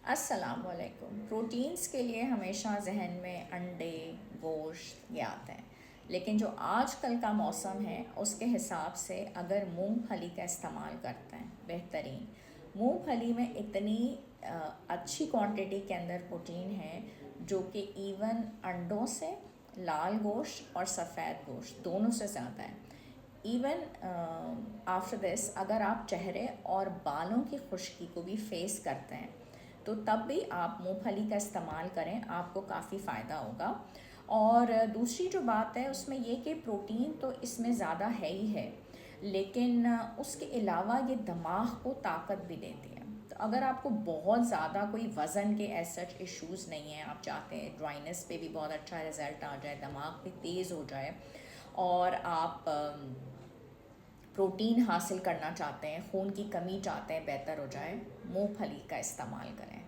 अस्सलाम वालेकुम। प्रोटीन्स के लिए हमेशा जहन में अंडे, गोश्त ये आते हैं, लेकिन जो आजकल का मौसम है उसके हिसाब से अगर मूंगफली का इस्तेमाल करते हैं बेहतरीन। मूंगफली में इतनी अच्छी क्वांटिटी के अंदर प्रोटीन है जो कि इवन अंडों से, लाल गोश्त और सफ़ेद गोश्त दोनों से ज़्यादा है। इवन आफ्टर दिस अगर आप चेहरे और बालों की खुश्की को भी फेस करते हैं तो तब भी आप मूंगफली का इस्तेमाल करें, आपको काफ़ी फ़ायदा होगा। और दूसरी जो बात है उसमें ये कि प्रोटीन तो इसमें ज़्यादा है ही है, लेकिन उसके अलावा ये दिमाग को ताकत भी देती है। तो अगर आपको बहुत ज़्यादा कोई वज़न के एज सच इश्यूज़ नहीं हैं, आप चाहते हैं ड्राइनेस पे भी बहुत अच्छा रिज़ल्ट आ जाए, दिमाग भी तेज़ हो जाए और आप प्रोटीन हासिल करना चाहते हैं, खून की कमी चाहते हैं बेहतर हो जाए, मूंगफली का इस्तेमाल करें।